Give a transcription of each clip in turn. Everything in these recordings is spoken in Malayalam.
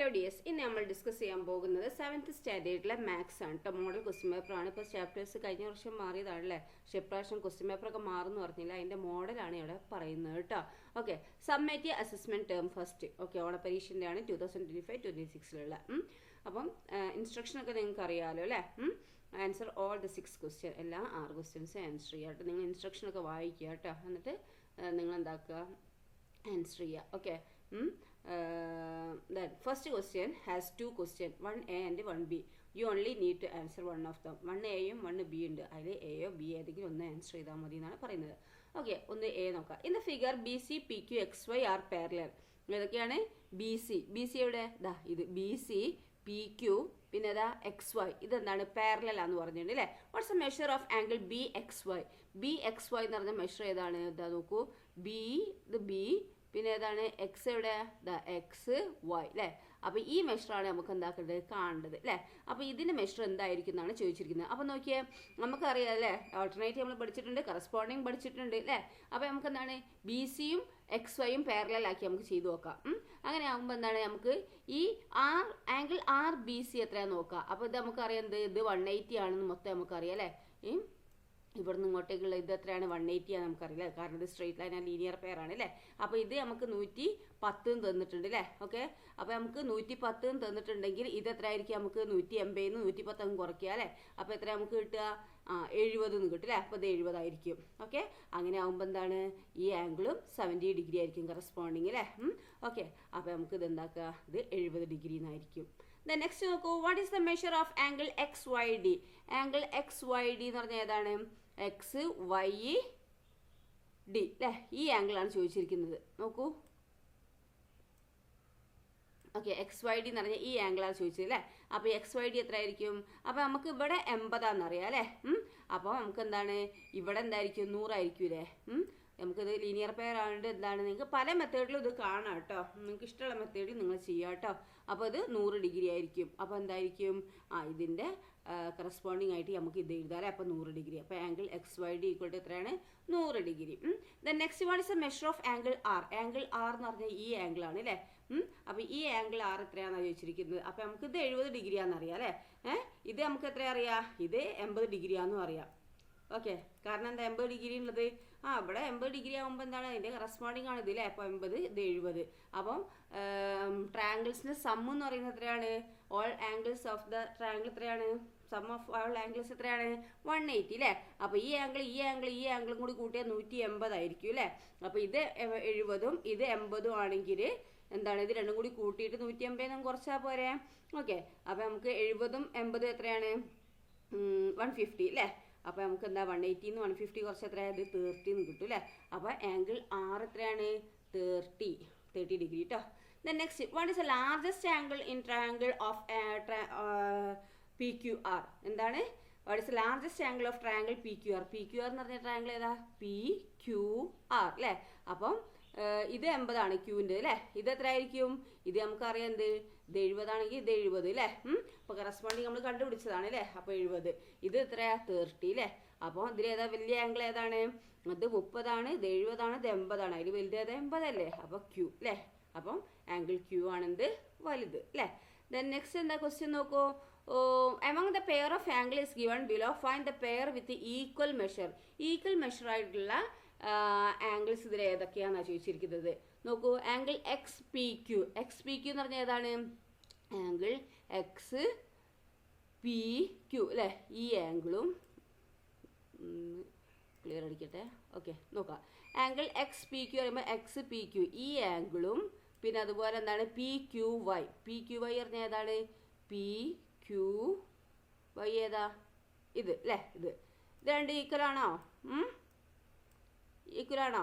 ഹലോ ഡിയേഴ്സ്, ഇന്ന് നമ്മൾ ഡിസ്കസ് ചെയ്യാൻ പോകുന്നത് 7th സ്റ്റാൻഡേർഡിലെ മാത്സ് ആണ് കേട്ടോ. മോഡൽ ക്വസ്റ്റ്യൻ പേപ്പറാണ്. ഇപ്പോൾ ചാപ്റ്റേഴ്സ് കഴിഞ്ഞ വർഷം മാറിയതാണല്ലേ, പക്ഷേ ഇപ്രാവശ്യം ക്വസ്റ്റ്യൻ പേപ്പറൊക്കെ മാറുമെന്ന് പറഞ്ഞില്ല. അതിൻ്റെ മോഡലാണ് ഇവിടെ പറയുന്നത് കേട്ടോ. Okay, summative assessment term first. Okay, ഓണപരീക്ഷൻ്റെയാണ് 2025-26 അപ്പം ഇൻസ്ട്രക്ഷനൊക്കെ നിങ്ങൾക്ക് അറിയാമല്ലോ അല്ലേ. ആൻസർ ഓൾ ദ 6 ക്വസ്റ്റ്യൻ, എല്ലാ 6 ക്വസ്റ്റ്യൻസും ആൻസർ ചെയ്യുക കേട്ടോ. നിങ്ങൾ ഇൻസ്ട്രക്ഷനൊക്കെ വായിക്കുക കേട്ടോ. എന്നിട്ട് നിങ്ങൾ എന്താക്കുക, ആൻസർ ചെയ്യുക. Okay, then first question has 2 questions, 1A and 1B. You only need to answer one of them. 1Aയും 1B ഉണ്ട്. അതിൽ എയോ ബി ഏതെങ്കിലും ഒന്ന് ആൻസർ ചെയ്താൽ മതി എന്നാണ് പറയുന്നത്. ഓക്കെ, ഒന്ന് എ നോക്കാം. In the figure B C P Q X Y are parallel. ഏതൊക്കെയാണ്? ബി സി എവിടെ? ദാ ഇത് ബി സി പി ക്യു പിന്നെ ഇതാ എക്സ് വൈ. ഇതെന്താണ്? പാരലൽ ആണെന്ന് പറഞ്ഞിട്ടുണ്ട് അല്ലേ. What's a measure of angle B X Y. B X Y എന്ന് പറഞ്ഞ മെഷർ ഏതാണ്? ഇതാ നോക്കൂ, ഇത് ബി പിന്നെ ഏതാണ്? എക്സ് എവിടെ? ദ എക്സ് വൈ അല്ലേ. അപ്പോൾ ഈ മെഷറാണ് നമുക്ക് എന്താക്കേണ്ടത്, കാണേണ്ടത് അല്ലേ. അപ്പോൾ ഇതിൻ്റെ മെഷർ എന്തായിരിക്കും എന്നാണ് ചോദിച്ചിരിക്കുന്നത്. അപ്പോൾ നോക്കിയേ, നമുക്കറിയാം അല്ലേ, ഓൾട്ടർനേറ്റീവ് നമ്മൾ പഠിച്ചിട്ടുണ്ട്, കറസ്പോണ്ടിങ് പഠിച്ചിട്ടുണ്ട് അല്ലേ. അപ്പോൾ നമുക്ക് എന്താണ്, ബി സിയും എക്സ് വൈയും പാരലലാക്കി നമുക്ക് ചെയ്തു നോക്കാം. അങ്ങനെ ആകുമ്പോൾ എന്താണ്, നമുക്ക് ഈ ആംഗിൾ ആർ ബി സി എത്രയാണെന്ന് നോക്കാം. അപ്പോൾ ഇത് നമുക്കറിയാം, ഇത് 180 ആണെന്ന് മൊത്തം നമുക്കറിയാം അല്ലേ. ഇവിടുന്ന് ഇങ്ങോട്ടേക്കുള്ള ഇത് എത്രയാണ്? 180 ആണ് നമുക്കറിയില്ല, കാരണം ഇത് straight line and linear pair ആണ് അല്ലേ. അപ്പോൾ ഇത് നമുക്ക് 110 തന്നിട്ടുണ്ട് അല്ലേ. ഓക്കെ, അപ്പോൾ നമുക്ക് 110 തന്നിട്ടുണ്ടെങ്കിൽ ഇത് എത്ര ആയിരിക്കും? നമുക്ക് 180 110 കുറയ്ക്കുക അല്ലേ. അപ്പോൾ എത്ര നമുക്ക് കിട്ടുക? 70 കിട്ടും അല്ലേ. അപ്പോൾ ഇത് 70 ആയിരിക്കും. ഓക്കെ, അങ്ങനെ ആകുമ്പോൾ എന്താണ്, ഈ ആംഗിളും 70 ഡിഗ്രി ആയിരിക്കും കറസ്പോണ്ടിങ് അല്ലേ. ഓക്കെ, അപ്പോൾ നമുക്ക് ഇത് എന്താക്കുക, ഇത് 70 ഡിഗ്രി എന്നായിരിക്കും. ദെൻ നെക്സ്റ്റ് നോക്കൂ, what is the measure of angle X Y D. Angle X Y D എന്ന് പറഞ്ഞാൽ ഏതാണ്? എക്സ് വൈ ഡി അല്ലേ. ഈ ആംഗിളാണ് ചോദിച്ചിരിക്കുന്നത്. നോക്കൂ, ഓക്കെ, എക്സ് വൈ ഡി എന്ന് പറഞ്ഞാൽ ഈ ആംഗിളാണ് ചോദിച്ചത് അല്ലേ. അപ്പോൾ എക്സ് വൈ ഡി എത്ര ആയിരിക്കും? അപ്പോൾ നമുക്ക് ഇവിടെ 80 അറിയാം അല്ലേ. അപ്പോൾ നമുക്ക് എന്താണ്, ഇവിടെ എന്തായിരിക്കും? 100 ആയിരിക്കും അല്ലേ. നമുക്കിത് ലീനിയർ പെയർ ആയതുകൊണ്ട് എന്താണ്, നിങ്ങൾക്ക് പല മെത്തേഡിലും ഇത് കാണാം കേട്ടോ. നിങ്ങൾക്ക് ഇഷ്ടമുള്ള മെത്തേഡിൽ നിങ്ങൾ ചെയ്യുക കേട്ടോ. അപ്പോൾ ഇത് 100 ഡിഗ്രി ആയിരിക്കും. അപ്പോൾ എന്തായിരിക്കും, ഇതിൻ്റെ കറസ്പോണ്ടിങ് ആയിട്ട് നമുക്ക് ഇത് എഴുതാം. അപ്പോൾ 100 ഡിഗ്രി. അപ്പോൾ angle X Y D equal to എത്രയാണ്? 100 degree. Then next one is a measure of angle R. Angle R എന്ന് പറഞ്ഞാൽ ഈ ആംഗിളാണ് അല്ലേ. അപ്പോൾ ഈ ആംഗിൾ ആർ എത്രയാണെന്നാണ് ചോദിച്ചിരിക്കുന്നത്. അപ്പോൾ നമുക്ക് ഇത് 70 ഡിഗ്രി ആണെന്നറിയാം അല്ലേ. ഇത് നമുക്ക് എത്ര അറിയാം? ഇത് 80 ഡിഗ്രി ആണെന്നും അറിയാം. ഓക്കെ, കാരണം എന്താ 80 ഡിഗ്രി ഉള്ളത്? ഇവിടെ 80 ഡിഗ്രി ആകുമ്പോൾ എന്താണ്, അതിൻ്റെ കറസ്പോണ്ടിങ് ആണ് ഇതില്ലേ. അപ്പോൾ 80 ഇത് 70. അപ്പം ട്രയാങ്കിൾസിൻ്റെ സം എന്ന് പറയുന്നത് എത്രയാണ്? All angles of the triangle എത്രയാണ്? സം ഓഫ് ഓൾ ആംഗിൾസ് എത്രയാണ്? 180 അല്ലേ. അപ്പോൾ ഈ ആംഗിളും കൂടി കൂട്ടിയാൽ 180 ആയിരിക്കും അല്ലേ. അപ്പോൾ ഇത് 70ഉം ഇത് 80ഉം ആണെങ്കിൽ എന്താണ്, ഇത് രണ്ടും കൂടി കൂട്ടിയിട്ട് 180 കുറച്ചാൽ പോരെ. ഓക്കെ, അപ്പോൾ നമുക്ക് 70ഉം 80ഉം എത്രയാണ്? 150 അല്ലേ. അപ്പോൾ നമുക്ക് എന്താ, 180 150 കുറച്ച് എത്രയാണ്? ഇത് 30 കിട്ടും അല്ലേ. അപ്പോൾ ആംഗിൾ ആർ എത്രയാണ്? 30 ഡിഗ്രി കേട്ടോ. Then next, what is the largest angle in triangle of P Q R. എന്താണ്? What is the largest angle of triangle P Q R. പി ക്യു ആർ എന്ന് പറഞ്ഞ ട്രയാങ്കിൾ ഏതാ? പി ക്യു ആർ അല്ലേ. അപ്പം ഇത് 80 ആണ് ക്യൂവിൻ്റെ അല്ലേ. ഇത് എത്ര ആയിരിക്കും? ഇത് നമുക്കറിയാം, എന്ത്, ഇത് 70 ആണെങ്കിൽ ഇത് 70 അല്ലേ. അപ്പോൾ കറസ്പോണ്ടിങ് നമ്മൾ കണ്ടുപിടിച്ചതാണ് അല്ലേ. അപ്പോൾ 70. ഇത് എത്രയാ? 30 അല്ലേ. അപ്പോൾ ഇതിലേതാ വലിയ ആംഗിൾ ഏതാണ്? ഇത് 30 ആണ്, ഇത് 70 ആണ്, ഇത് 80 ആണ്. അതിൽ വലുത് ഏതാ? 80 അല്ലേ. അപ്പോൾ ക്യൂ അല്ലേ. അപ്പം ആംഗിൾ ക്യൂ ആണ് എന്ത്, വലുത് അല്ലേ. ദെൻ നെക്സ്റ്റ് എന്താ ക്വസ്റ്റ്യൻ നോക്കൂ. among the pair of angle is given below, find the pair with the equal measure. Equal measure ആയിട്ടുള്ള ആംഗിൾസ് ഇതിൽ ഏതൊക്കെയാണെന്നാണ് ചോദിച്ചിരിക്കുന്നത്. നോക്കൂ, angle X P Q. X P Q എന്ന് പറഞ്ഞാൽ ഏതാണ്? ആംഗിൾ എക്സ് പി ക്യു അല്ലേ. ഈ ആംഗിളും ക്ലിയർ അടിക്കട്ടെ. ഓക്കെ, നോക്കാം. ആംഗിൾ എക്സ് പി ക്യു പറയുമ്പോൾ എക്സ് പി ക്യു ഈ ആംഗിളും പിന്നെ അതുപോലെ എന്താണ്, P Q Y. P Q Y പറഞ്ഞാൽ ഏതാണ്? പി ക്യു വൈ ഏതാ? ഇത് അല്ലേ. ഇത് രണ്ട് ഈക്വലാണോ? ഈക്വലാണോ?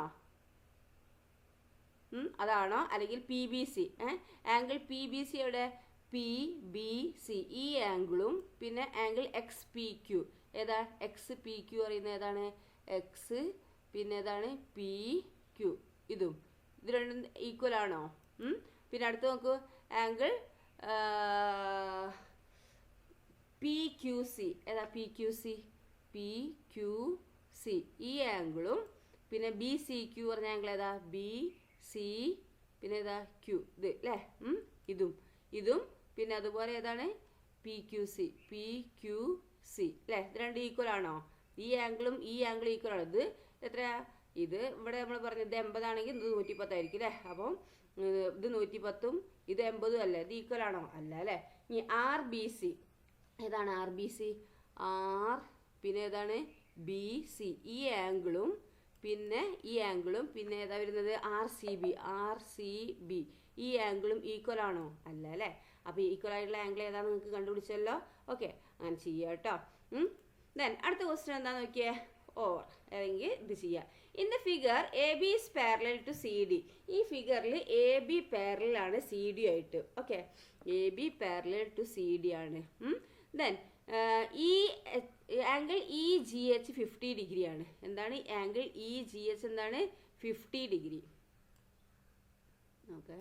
അതാണോ? അല്ലെങ്കിൽ P B C. Angle P B C എവിടെ? പി ബി സി ഈ ആംഗിളും പിന്നെ ആംഗിൾ എക്സ് പി ക്യു ഏതാ? എക്സ് പി ക്യു പറയുന്നത് ഏതാണ്? എക്സ് പിന്നെ ഏതാണ്? P Q. ഇത് രണ്ടും ഈക്വൽ ആണോ? പിന്നെ അടുത്ത് നോക്കൂ, ആംഗിൾ പി ക്യു സി ഏതാ? P Q C. P Q C ഈ ആംഗിളും പിന്നെ ബി സി ക്യു പറഞ്ഞ ആംഗിൾ ഏതാ? ബി സി പിന്നെ ഏതാ? ക്യു. ഇത് അല്ലേ. ഇതും ഇതും പിന്നെ അതുപോലെ ഏതാണ് പി ക്യു സി അല്ലേ? ഇത് രണ്ട് ഈക്വൽ ആണോ? ഈ ആംഗിളും ഈക്വൽ ആണ്. ഇത് എത്രയാ? ഇത് ഇവിടെ നമ്മൾ പറഞ്ഞു ഇത് 80 ആണെങ്കിൽ ഇത് 110 ആയിരിക്കും അല്ലേ? അപ്പം ഇത് 110ഉം ഇത് 80ഉം അല്ലേ? ഇത് ഈക്വൽ ആണോ? അല്ല അല്ലേ? ഇനി ആർ ബി സി ഏതാണ്? ആർ ബി സി പിന്നെ ഏതാണ്? B C. ഈ ആംഗിളും പിന്നെ ഏതാ വരുന്നത്? R C B. ഈ ആംഗിളും ഈക്വൽ ആണോ? അല്ല അല്ലേ? അപ്പോൾ ഈക്വൽ ആയിട്ടുള്ള ആംഗിൾ ഏതാണെന്ന് നിങ്ങൾക്ക് കണ്ടുപിടിച്ചല്ലോ. ഓക്കെ, അങ്ങനെ ചെയ്യുക കേട്ടോ. ദെൻ അടുത്ത ക്വസ്റ്റ്യൻ എന്താണെന്ന് നോക്കിയേ. ഓവർ അല്ലെങ്കിൽ ഇത് ചെയ്യുക. In the figure A B is parallel to C D. ഈ ഫിഗറിൽ എ ബി പാരലൽ ആണ് സി ഡി ആയിട്ട്. Okay, A B parallel to C D ആണ്. ദെൻ ഈ angle E G H 50 degree ആണ്. എന്താണ് ആംഗിൾ ഇ ജി എച്ച്? എന്താണ്? 50 degree. Okay,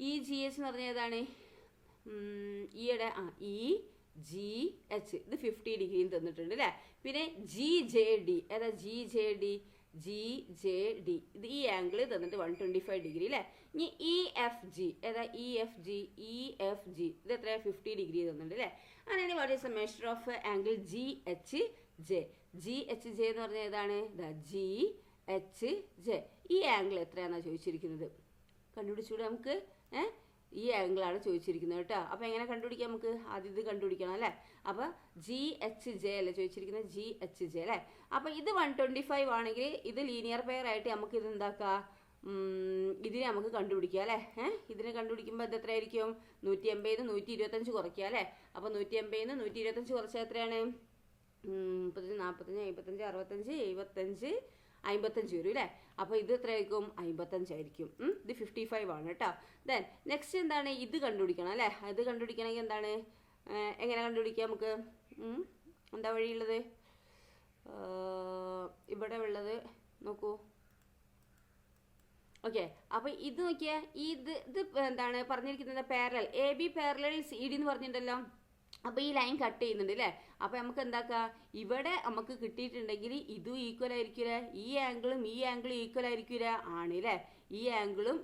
E G H എന്ന് പറഞ്ഞാൽ ഏതാണ്? ഈയുടെ ഇ ജി എച്ച് ഇത് 50 ഡിഗ്രിയും തന്നിട്ടുണ്ട് അല്ലേ? പിന്നെ ജി ജെ ഡി ഏതാ? ജി ജെ ഡി ഇത് ഈ ആംഗിൾ തന്നിട്ട് 125 ഡിഗ്രി അല്ലേ? ഇനി ഇ എഫ് ജി ഏതാ? ഇ എഫ് ജി ഇത് എത്രയാ? 50 ഡിഗ്രി തന്നിട്ടുണ്ട് അല്ലേ? അങ്ങനെ what is the measure of angle G H J എന്ന് പറഞ്ഞാൽ ഏതാണ്? G H J. ഈ ആംഗിൾ എത്രയാണെന്നാണ് ചോദിച്ചിരിക്കുന്നത്. കണ്ടുപിടിച്ചുകൂടെ നമുക്ക്? ഈ ആംഗിളാണ് ചോദിച്ചിരിക്കുന്നത് കേട്ടോ. അപ്പോൾ എങ്ങനെ കണ്ടുപിടിക്കാം? നമുക്ക് ആദ്യം ഇത് കണ്ടുപിടിക്കണം അല്ലേ? അപ്പോൾ ജി എച്ച് ജെ അല്ലേ ചോദിച്ചിരിക്കുന്നത്? ജി എച്ച് ജെ അല്ലേ? അപ്പോൾ ഇത് 125 ആണെങ്കിൽ ഇത് ലീനിയർ പെയർ ആയിട്ട് നമുക്ക് ഇത് എന്താക്കാം? ഇതിനെ നമുക്ക് കണ്ടുപിടിക്കാം അല്ലേ? ഇതിനെ കണ്ടുപിടിക്കുമ്പോൾ ഇത് എത്രയായിരിക്കും? 180 125 കുറയ്ക്കുക അല്ലേ? അപ്പോൾ 180 125 കുറച്ചാൽ എത്രയാണ്? 30 40 55 65 75 55 വരും അല്ലേ? അപ്പോൾ ഇത് എത്രയായിരിക്കും? 55 ആയിരിക്കും. ഇത് 55 ആണ് കേട്ടോ. ദെൻ നെക്സ്റ്റ് എന്താണ്? ഇത് കണ്ടുപിടിക്കണം അല്ലേ? ഇത് കണ്ടുപിടിക്കണമെങ്കിൽ എന്താണ്? എങ്ങനെ കണ്ടുപിടിക്കാം നമുക്ക്? എന്താ വഴിയുള്ളത്? ഇവിടെ ഉള്ളത് നോക്കൂ. ഓക്കെ, അപ്പോൾ ഇത് നോക്കിയാൽ ഇത് എന്താണ് പറഞ്ഞിരിക്കുന്നത്? Parallel A B parallel C D എന്ന് പറഞ്ഞിട്ടുണ്ടല്ലോ. അപ്പോൾ ഈ ലൈൻ കട്ട് ചെയ്യുന്നുണ്ട് അല്ലേ? അപ്പോൾ നമുക്ക് എന്താക്കാം? ഇവിടെ നമുക്ക് കിട്ടിയിട്ടുണ്ടെങ്കിൽ ഇതും ഈക്വൽ ആയിരിക്കില്ലേ? ഈ ആംഗിളും ഈക്വൽ ആയിരിക്കില്ല? ആണ് അല്ലേ? ഈ ആംഗിളും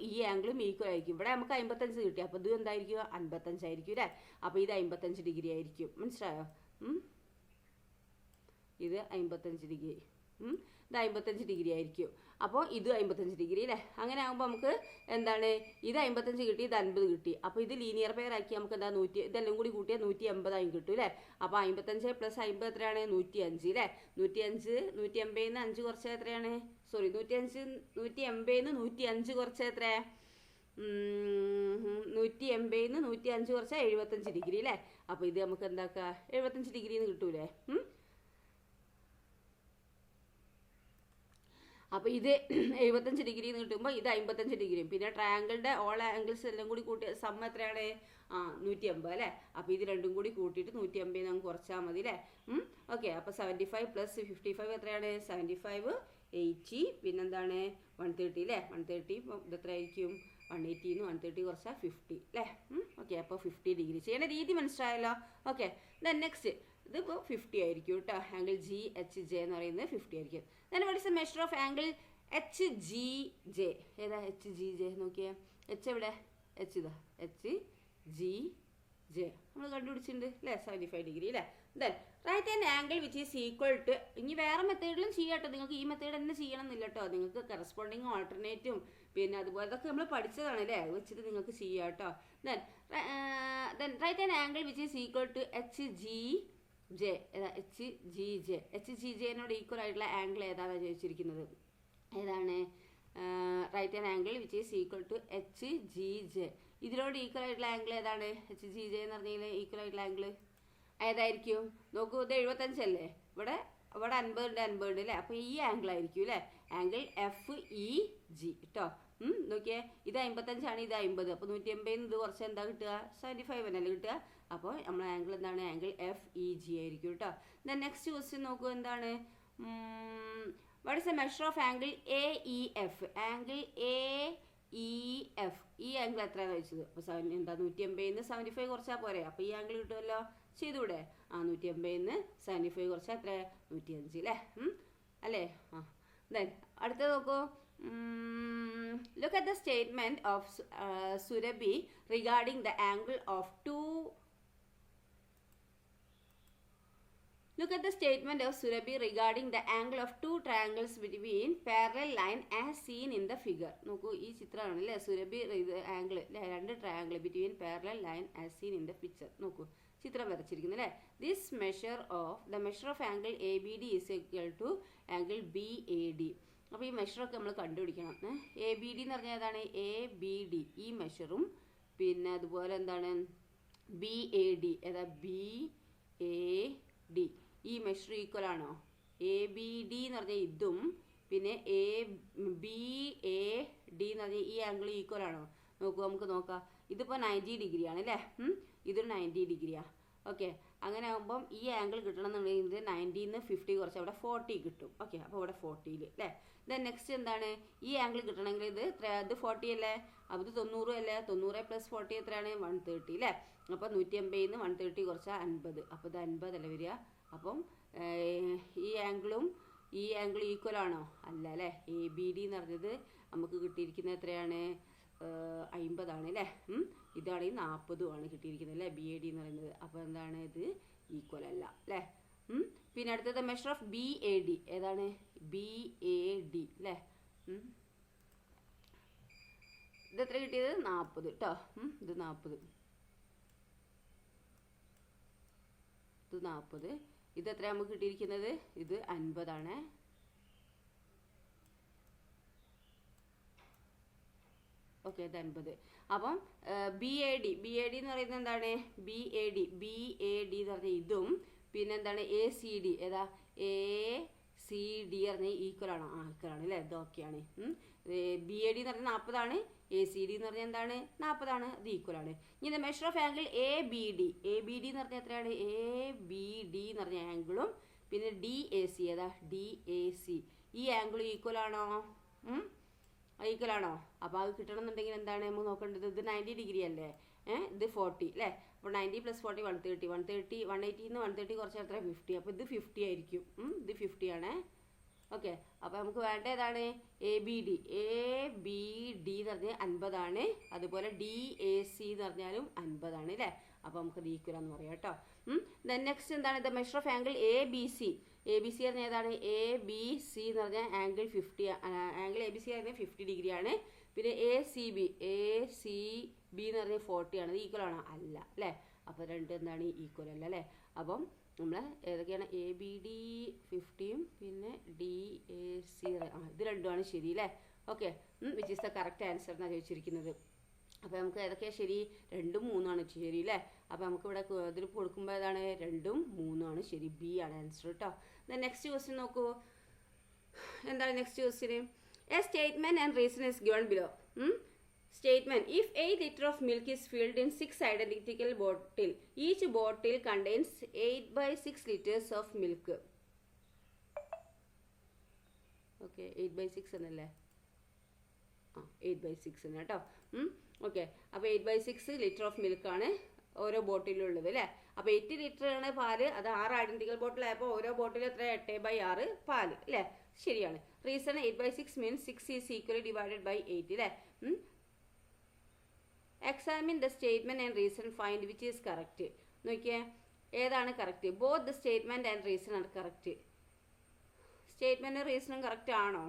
ഈക്വൽ ആയിരിക്കും. ഇവിടെ നമുക്ക് 55 കിട്ടി. അപ്പോൾ ഇത് എന്തായിരിക്കും? 55 ആയിരിക്കും അല്ലേ? അപ്പോൾ ഇത് 55 ഡിഗ്രി ആയിരിക്കും. മനസ്സിലായോ? ഇത് 55 ഡിഗ്രി. ഇത് 55 ഡിഗ്രി ആയിരിക്കും. അപ്പോൾ ഇത് 55 ഡിഗ്രി അല്ലേ? അങ്ങനെ ആകുമ്പോൾ നമുക്ക് എന്താണ്? ഇത് 55 കിട്ടി, ഇത് 50 കിട്ടി. അപ്പോൾ ഇത് ലീനിയർ പെയർ ആക്കി നമുക്ക് എന്താ? ഇതെല്ലാം കൂടി കൂട്ടിയാൽ 180 ആയി കിട്ടും അല്ലേ? അപ്പോൾ 55 + 50 എത്രയാണ്? 105 അല്ലേ? 180 ന്ന് 5 കുറച്ചാൽ എത്രയാണ്? സോറി 180 ന്ന് 105 കുറച്ചാൽ എത്രയാ? 180 ന്ന് 105 കുറച്ചാൽ 75 ഡിഗ്രി അല്ലേ? അപ്പോൾ ഇത് നമുക്ക് എന്താക്കുക? 75 ഡിഗ്രിന്ന് കിട്ടൂലേ? അപ്പോൾ ഇത് 75 ഡിഗ്രി എന്ന് കിട്ടുമ്പോൾ ഇത് 55 ഡിഗ്രിയും പിന്നെ ട്രയാങ്കിളിൻ്റെ ഓൾ ആംഗിൾസ് എല്ലാം കൂടി കൂട്ടി സം എത്രയാണ്? 150 അല്ലേ? അപ്പോൾ ഇത് രണ്ടും കൂടി കൂട്ടിയിട്ട് 150 നമുക്ക് കുറച്ചാൽ മതി അല്ലേ? ഓക്കെ, അപ്പോൾ 75 + 55 എത്രയാണ്? 75 80 പിന്നെന്താണ്? 130 അല്ലേ? 130 ഇത് എത്രയായിരിക്കും? 180 ന്ന് 130 കുറച്ചാൽ 50 അല്ലേ? ഓക്കെ, അപ്പോൾ 50 ഡിഗ്രി ചെയ്യേണ്ട രീതി മനസ്സിലായല്ലോ. ഓക്കെ, ദെൻ നെക്സ്റ്റ് ഇതിപ്പോൾ 50 ആയിരിക്കും കേട്ടോ. ആംഗിൾ ജി എച്ച് ജെ എന്ന് പറയുന്നത് 50 ആയിരിക്കും. Then what is the measure of angle H G J? ഏതാ എച്ച് ജി ജെ? നോക്കിയേ, എച്ച് എവിടെ? എച്ച് ഇതാ, എച്ച് ജി ജെ നമ്മൾ കണ്ടുപിടിച്ചിട്ടുണ്ട് അല്ലേ? 75 ഡിഗ്രി അല്ലേ? Then right and angle which is equal to. ഇനി വേറെ മെത്തേഡിലും ചെയ്യാം കേട്ടോ. നിങ്ങൾക്ക് ഈ മെത്തേഡ് തന്നെ ചെയ്യണം എന്നില്ല കേട്ടോ. നിങ്ങൾക്ക് കറസ്പോണ്ടിങ് ആൾട്ടർനേറ്റും പിന്നെ അതുപോലെ അതൊക്കെ നമ്മൾ പഠിച്ചതാണ് അല്ലേ? അത് വെച്ചിട്ട് നിങ്ങൾക്ക് ചെയ്യാം കേട്ടോ. Then right and angle which is equal to H G J. ഏതാ? H G J. H G ജെനോട് ഈക്വൽ ആയിട്ടുള്ള ആംഗിൾ ഏതാണ് ചോദിച്ചിരിക്കുന്നത്? ഏതാണ്? Right and angle which is equal to H G J. ഇതിനോട് ഈക്വൽ ആയിട്ടുള്ള ആംഗിൾ ഏതാണ്? എച്ച് ജി ജെ എന്ന് പറഞ്ഞാൽ ഈക്വൽ ആയിട്ടുള്ള ആംഗിൾ ഏതായിരിക്കും? നോക്കൂ, ഇത് 75 അല്ലേ? ഇവിടെ 50 ഉണ്ട് 50 ഉണ്ട് അല്ലേ? അപ്പോൾ ഈ ആംഗിൾ ആയിരിക്കും അല്ലേ? ആംഗിൾ എഫ് ഇ ജി കേട്ടോ. നോക്കിയേ, ഇത് 55 ആണ്, ഇത് 50. അപ്പോൾ 180 ഇത് കുറച്ച് എന്താ കിട്ടുക? 75 എന്നല്ലേ കിട്ടുക? അപ്പോൾ നമ്മുടെ ആംഗിൾ എന്താണ്? ആംഗിൾ എഫ് ഇ ജി ആയിരിക്കും കേട്ടോ. ദെൻ നെക്സ്റ്റ് ക്വസ്റ്റ്യൻ നോക്കൂ, എന്താണ്? What is the measure of angle A E F? Angle A E F ഈ ആംഗിൾ എത്രയാണെന്ന് ചോദിച്ചത്? അപ്പോൾ 180 ന്ന് 75 കുറച്ചാൽ പോരെ? അപ്പോൾ ഈ ആംഗിൾ കിട്ടുമല്ലോ. ചെയ്തുകൂടെ? 180 ന്ന് 75 കുറച്ചാൽ എത്ര? 105 അല്ലേ? അല്ലേ? ദെൻ അടുത്തത് നോക്കൂ, Look at the statement of Surabhi regarding the angle of two. Look at the statement of Surabhi regarding the angle of two triangles between parallel line as seen in the figure. നോക്കൂ ഈ ചിത്രമാണ് അല്ലേ സുരഭി ആംഗിൾ അല്ലേ രണ്ട് triangle between parallel line as seen in the picture. നോക്കൂ ചിത്രം വരച്ചിരിക്കുന്നു അല്ലേ. This measure of angle A B D is equal to angle B A D. അപ്പോൾ ഈ മെഷറൊക്കെ നമ്മൾ കണ്ടുപിടിക്കണം. എ ബി ഡി എന്ന് പറഞ്ഞാൽ ഏതാണ്? എ ബി ഡി ഈ മെഷറും പിന്നെ അതുപോലെ എന്താണ് ബി എ ഡി ഏതാ ബി എ ഡി ഈ മെഷർ ഈക്വൽ ആണോ? എ ബി ഡി എന്ന് പറഞ്ഞാൽ ഇതും പിന്നെ എ ബി എ ഡി എന്ന് പറഞ്ഞാൽ ഈ ആംഗിൾ ഈക്വൽ ആണോ? നോക്കൂ നമുക്ക് നോക്കാം. ഇതിപ്പോൾ 90 ഡിഗ്രി ആണ് അല്ലേ. ഇതൊരു 90 ഡിഗ്രിയാണ്. ഓക്കെ, അങ്ങനെ ആകുമ്പം ഈ ആംഗിൾ കിട്ടണമെന്നുണ്ടെങ്കിൽ 90ന്ന് 50 കുറച്ച് അവിടെ 40 കിട്ടും. ഓക്കെ, അപ്പോൾ ഇവിടെ 40 അല്ലേ. ദെൻ നെക്സ്റ്റ് എന്താണ്? ഈ ആംഗിൾ കിട്ടണമെങ്കിൽ ഇത് 40 അല്ലേ. അപ്പോൾ ഇത് 90 അല്ലേ. 90 + 40 എത്രയാണ്? 130 അല്ലേ. അപ്പോൾ 180ന്ന് 130 കുറച്ചാൽ 50. അപ്പോൾ ഇത് 50 അല്ലേ വരിക. അപ്പം ഈ ആംഗിളും ഈ ആംഗിൾ ഈക്വൽ ആണോ? അല്ല അല്ലേ. എ ബി ഡി എന്ന് പറഞ്ഞത് നമുക്ക് കിട്ടിയിരിക്കുന്നത് എത്രയാണ്? 50 ആണ് അല്ലേ. ഇതാണെങ്കിൽ 40 ആണ് കിട്ടിയിരിക്കുന്നത് അല്ലേ ബി എ ഡി എന്ന് പറയുന്നത്. അപ്പോൾ എന്താണ്? ഇത് ഈക്വൽ അല്ല അല്ലേ. പിന്നെ അടുത്തത് measure of B A D ഏതാണ്? ബി എ ഡി അല്ലേ. ഇത് എത്ര കിട്ടിയത്? 40 കേട്ടോ. ഇത് 40, ഇത് 40. ഇത് എത്ര നമുക്ക് കിട്ടിയിരിക്കുന്നത്? ഇത് 50 ആണ്. ഓക്കെ, ഇത് 50. അപ്പം ബി എ ഡി എന്ന് പറയുന്നത് എന്താണ്? ബി എ ഡി എന്ന് പറഞ്ഞാൽ ഇതും പിന്നെ എന്താണ് എ സി ഡി ഏതാ? എ സി ഡി പറഞ്ഞാൽ ഈക്വൽ ആണോ? ഈക്വൽ ആണ് അല്ലേ. ഇതൊക്കെയാണ്. ബി എ ഡി എന്ന് പറഞ്ഞാൽ 40 ആണ്. എ സി ഡി എന്ന് പറഞ്ഞാൽ എന്താണ്? 40 ആണ്. അത് ഈക്വൽ ആണ്. ഇനി measure of angle A B D എന്ന് പറഞ്ഞാൽ എത്രയാണ്? എ ബി ഡി എന്ന് പറഞ്ഞ ആംഗിളും പിന്നെ ഡി എ സി ഏതാ? ഡി എ സി ഈ ആംഗിളും ഈക്വൽ ആണോ? ഈക്വൽ ആണോ? അപ്പോൾ അത് കിട്ടണമെന്നുണ്ടെങ്കിൽ എന്താണ് നമ്മൾ നോക്കേണ്ടത്? ഇത് 90 ഡിഗ്രി അല്ലേ. ഇത് 40 അല്ലേ. അപ്പോൾ 90 + 40 130. 180ന്ന് 130 കുറച്ച് എത്ര? 50. അപ്പോൾ ഇത് 50 ആയിരിക്കും. ഇത് 50 ആണ്. ഓക്കെ, അപ്പോൾ നമുക്ക് വേണ്ട ഏതാണ്? എ ബി ഡി എന്ന് പറഞ്ഞാൽ 50 ആണ്. അതുപോലെ ഡി എ സി എന്ന് പറഞ്ഞാലും 50 ആണ് അല്ലേ. അപ്പോൾ നമുക്കത് ഈക്വൽ എന്ന് പറയാം കേട്ടോ. ദെൻ നെക്സ്റ്റ് എന്താണ്? The measure of angle A B C പറഞ്ഞാൽ ഏതാണ്? എ ബി സി എന്ന് പറഞ്ഞാൽ angle 50 angle A B C പറഞ്ഞാൽ 50 ഡിഗ്രി ആണ്. പിന്നെ എ സി ബി എന്ന് പറഞ്ഞാൽ 40 ആണ്. ഇത് ഈക്വൽ ആണോ? അല്ല അല്ലേ. അപ്പോൾ രണ്ട് എന്താണ്? ഈക്വൽ അല്ല അല്ലേ. അപ്പം നമ്മൾ ഏതൊക്കെയാണ്? എ ബി ഡി 50യും പിന്നെ ഡി എ സി ഇത് രണ്ടുമാണ് ശരി അല്ലേ. Okay, which is the correct answer എന്നാണ് ചോദിച്ചിരിക്കുന്നത്. അപ്പോൾ നമുക്ക് ഏതൊക്കെയാണ് ശരി? 2ഉം 3ഉം ആണ് ശരി അല്ലേ. അപ്പോൾ നമുക്ക് ഇവിടെ ഇതിൽ കൊടുക്കുമ്പോൾ ഏതാണ്? 2ഉം 3ഉം ആണ് ശരി. ബി ആണ് ആൻസർ കേട്ടോ. നെക്സ്റ്റ് ക്വസ്റ്റ്യൻ നോക്കൂ. എന്താണ് next question? A statement and reason is given below. Statement: If 8 liters of milk is filled in 6 identical bottles, each bottle contains 8/6 liters of milk. Okay, 8/6 എന്നല്ലേ? 8/6 ആണ് കേട്ടോ. ഓക്കെ, അപ്പോൾ 8/6 ലിറ്റർ ഓഫ് മിൽക്കാണ് ഓരോ ബോട്ടിലുള്ളത് അല്ലേ. അപ്പോൾ 8 ലിറ്റർ ആണ് പാല്. അത് 6 ഐഡന്റിക്കൽ ബോട്ടിലായപ്പോൾ ഓരോ ബോട്ടിലും എത്ര? 8/6 പാല് അല്ലേ. ശരിയാണ്. Reason 8/6 means 6 is equally divided by 8 അല്ലേ. Examine the statement and reason, find which is correct. നോക്കിയേ ഏതാണ് correct? Both the statement and reason are correct. സ്റ്റേറ്റ്മെന്റും റീസണും കറക്റ്റ് ആണോ?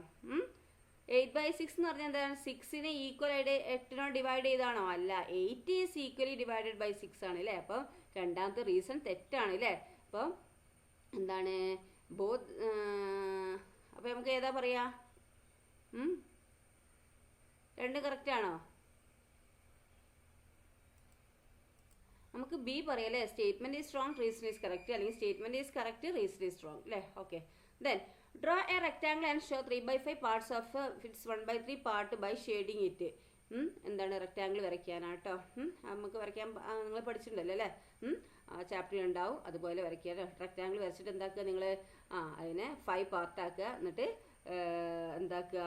8/6 എന്ന് പറഞ്ഞാൽ എന്താണ്? 6നെ ഈക്വൽ ആയിട്ട് 8 ഡിവൈഡ് ചെയ്താണോ? അല്ല, 8 ഈസ് ഈക്വലി ഡിവൈഡഡ് ബൈ 6 ആണ് അല്ലേ. അപ്പം രണ്ടാമത്തെ റീസൺ തെറ്റാണ് അല്ലേ. അപ്പം എന്താണ്? ബോത്ത്. അപ്പം നമുക്ക് ഏതാ പറയാ? രണ്ട് കറക്റ്റ് ആണോ? നമുക്ക് ബി പറയാം അല്ലേ. Statement is strong, reason is correct. അല്ലെങ്കിൽ statement is correct, reason is strong അല്ലേ. Okay, then draw a rectangle and show 3/5 parts of its 1/3 part by shading it. എന്താണ്? റെക്ടാംഗിൾ വരയ്ക്കാനാട്ടോ. നമുക്ക് വരയ്ക്കാൻ നിങ്ങൾ പഠിച്ചിട്ടുണ്ടല്ലോ അല്ലേ. ചാപ്റ്ററിൽ ഉണ്ടാവും. അതുപോലെ വരയ്ക്കുക. റെക്ടാംഗിൾ വരച്ചിട്ട് എന്താക്കുക നിങ്ങൾ? അതിനെ 5 പാർട്ടാക്കുക. എന്നിട്ട് എന്താക്കുക?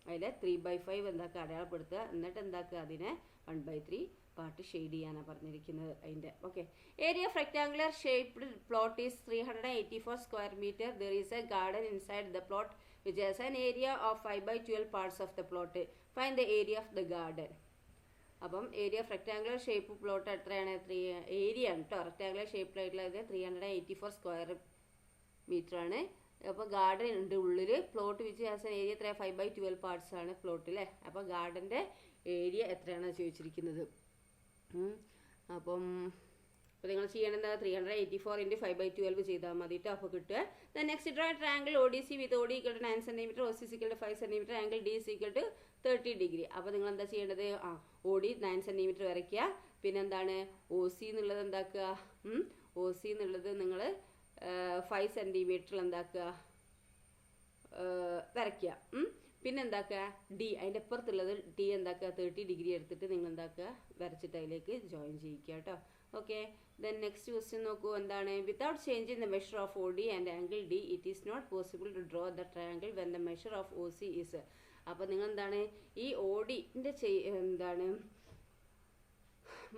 അതിൽ 3/5 എന്താക്കുക? അടയാളപ്പെടുത്തുക. എന്നിട്ട് എന്താക്കുക? അതിനെ 1/3 പാർട്ട് ഷെയ്ഡ് ചെയ്യാനാണ് പറഞ്ഞിരിക്കുന്നത് അതിൻ്റെ. Okay, area of rectangular shaped plot is 384 square metre. There is a garden inside the plot which has an area of 5/12 parts of the plot. Find the area of the garden. അപ്പം area of rectangular shape plot എത്രയാണ്? ഏരിയ ആണ് കേട്ടോ. റെക്ടാങ്കുലർ ഷേപ്പിലായിട്ടുള്ളത് 384 സ്ക്വയർ മീറ്റർ ആണ്. അപ്പോൾ ഗാർഡൻ്റെ ഉള്ളിൽ പ്ലോട്ട് വിച്ച് ഹാസ് ഏരിയ എത്ര? 5/12 പാർട്സ് ആണ് പ്ലോട്ട് അല്ലേ. അപ്പോൾ ഗാർഡൻ്റെ ഏരിയ എത്രയാണ് ചോദിച്ചിരിക്കുന്നത്. അപ്പം അപ്പോൾ നിങ്ങൾ ചെയ്യേണ്ടത് 384 × 5/12 ചെയ്താൽ മതി കേട്ടോ. അപ്പോൾ കിട്ടുക. Then next draw triangle ODC വിത്ത് OD = 9 cm, OC = 5 cm, angle D = 30 degree. അപ്പോൾ നിങ്ങൾ എന്താ ചെയ്യേണ്ടത്? OD 9 cm വരയ്ക്കുക. പിന്നെന്താണ് OC എന്നുള്ളത് എന്താക്കുക? OC എന്നുള്ളത് നിങ്ങൾ 5 cm എന്താക്കുക? വരയ്ക്കുക. പിന്നെ എന്താക്കുക? D അതിൻ്റെ അപ്പുറത്തുള്ളത് D എന്താക്കുക? 30 ഡിഗ്രി എടുത്തിട്ട് നിങ്ങൾ എന്താക്കുക? വരച്ചിട്ട് അതിലേക്ക് ജോയിൻ ചെയ്യിക്കുക കേട്ടോ. ഓക്കെ. ദെൻ നെക്സ്റ്റ് ക്വസ്റ്റ്യൻ നോക്കൂ. എന്താണ്? Without changing the measure of OD and angle D it is not possible to draw the triangle when the measure of OC is. അപ്പോൾ നിങ്ങൾ എന്താണ് ഈ ODൻ്റെ എന്താണ്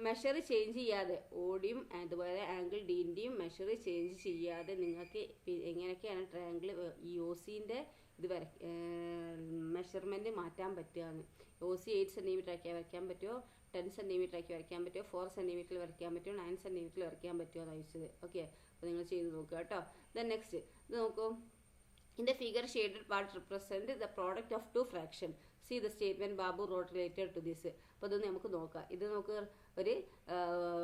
മെഷർ ചേഞ്ച് ചെയ്യാതെ, ODയും അതുപോലെ ആംഗിൾ ഡിൻ്റെയും മെഷർ ചേഞ്ച് ചെയ്യാതെ നിങ്ങൾക്ക് എങ്ങനെയൊക്കെയാണ് ട്രയാങ്കിൾ ഈ OCൻ്റെ ഇത് മെഷർമെൻറ്റ് മാറ്റാൻ പറ്റുകയെന്ന്. OC 8 cm ആക്കി വരയ്ക്കാൻ പറ്റുമോ, 10 cm ആക്കി വരയ്ക്കാൻ പറ്റുമോ, 4 cm വരയ്ക്കാൻ പറ്റുമോ, 9 cm വരയ്ക്കാൻ പറ്റുമോ എന്ന് ചോദിച്ചത്. ഓക്കെ. അപ്പോൾ നിങ്ങൾ ചെയ്ത് നോക്കുക കേട്ടോ. ദെൻ നെക്സ്റ്റ് ഇത് നോക്കൂ. In the figure, shaded parts represent the product of two fractions. See the statement Babu wrote related to this. അപ്പോൾ ഇത് നമുക്ക് നോക്കാം. ഇത് നമുക്ക് ഒരു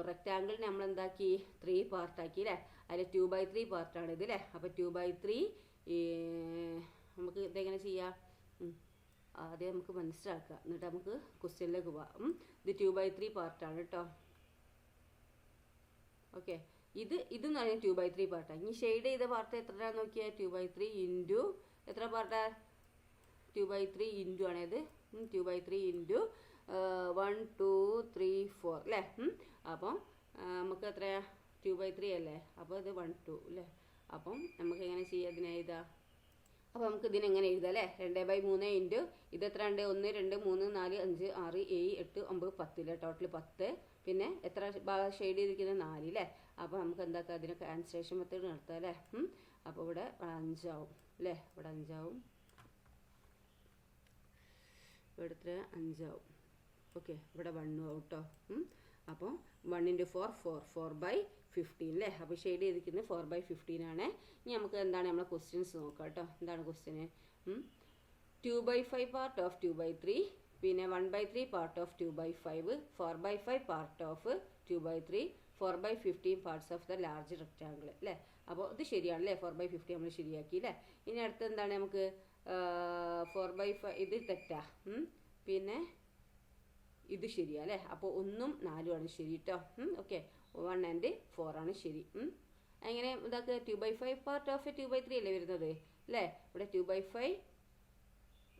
റെക്റ്റാങ്കിൾ നമ്മൾ എന്താക്കി 3 പാർട്ടാക്കി അല്ലേ. അതിൽ 2/3 പാർട്ടാണ് ഇത് അല്ലേ. അപ്പോൾ 2/3 നമുക്ക് ഇതെങ്ങനെ ചെയ്യാം? ആദ്യം നമുക്ക് മനസ്സിലാക്കുക, എന്നിട്ട് നമുക്ക് ക്വസ്റ്റ്യനിലേക്ക് പോവാം. ഇത് 2/3 പാർട്ടാണ് കേട്ടോ. ഓക്കെ. ഇതെന്ന് പറഞ്ഞാൽ 2/3 പാർട്ടാണ്. ഇനി ഷെയ്ഡ് ചെയ്ത പാർട്ട് എത്രയാണെന്ന് നോക്കിയാൽ 2/3 ഇൻറ്റു എത്ര പാർട്ടാ? 2/3 ഇൻറ്റു ആണിത്. 2/3 ഇൻറ്റു 1 2 3 4 അല്ലേ. അപ്പം നമുക്ക് എത്രയാ? 2/3 അല്ലേ. അപ്പോൾ ഇത് 1 2 അല്ലേ. അപ്പം നമുക്ക് എങ്ങനെ ചെയ്യാം? ഇതിനെ എഴുതാം. അപ്പോൾ നമുക്ക് ഇതിനെങ്ങനെ എഴുതാം അല്ലേ. 2/3 ഇൻറ്റു ഇത് എത്ര ഉണ്ട്? 1 2 3 4 5 6 7 8 9 10 അല്ലേ. ടോട്ടൽ 10. പിന്നെ എത്ര ഷെയ്ഡ് ചെയ്തിരിക്കുന്നത്? 4 അല്ലേ. അപ്പോൾ നമുക്ക് എന്താക്കാം? അതിനെ ക്യാൻസലേഷൻ മെത്തേഡ് നടത്താം അല്ലേ. അപ്പോൾ ഇവിടെ 5 ആവും അല്ലേ. ഇവിടെ 5 ആവും. ഇവിടെ എത്ര? 5 ആവും. ഓക്കെ. ഇവിടെ 1 ആവും കേട്ടോ. അപ്പോൾ 1 × 4 4 4/15 അല്ലേ. അപ്പോൾ ഷെയ്ഡ് ചെയ്തിരിക്കുന്നത് 4/15 ആണ്. ഇനി നമുക്ക് എന്താണ് നമ്മളെ ക്വസ്റ്റ്യൻസ് നോക്കാം കേട്ടോ. എന്താണ് ക്വസ്റ്റ്യന്? 2/5 പാർട്ട് ഓഫ് 2/3, പിന്നെ 1/3 part of 2/5, 4/5 part of 2/3, 4/15 parts of the large rectangle അല്ലേ. അപ്പോൾ ഇത് ശരിയാണല്ലേ. 4/50 നമ്മൾ ശരിയാക്കി അല്ലേ. ഇനി അടുത്ത് എന്താണ്? നമുക്ക് 4/5 ഇത് തെറ്റാ. പിന്നെ ഇത് ശരിയാ അല്ലേ. അപ്പോൾ 1ഉം 4ഉം ആണ് ശരി കേട്ടോ. ഓക്കെ. 1 and 4 ആണ് ശരി. അങ്ങനെ ഇതൊക്കെ 2/5 പാർട്ട് ഓഫ് 2/3 അല്ലേ വരുന്നത് അല്ലേ. ഇവിടെ 2/5,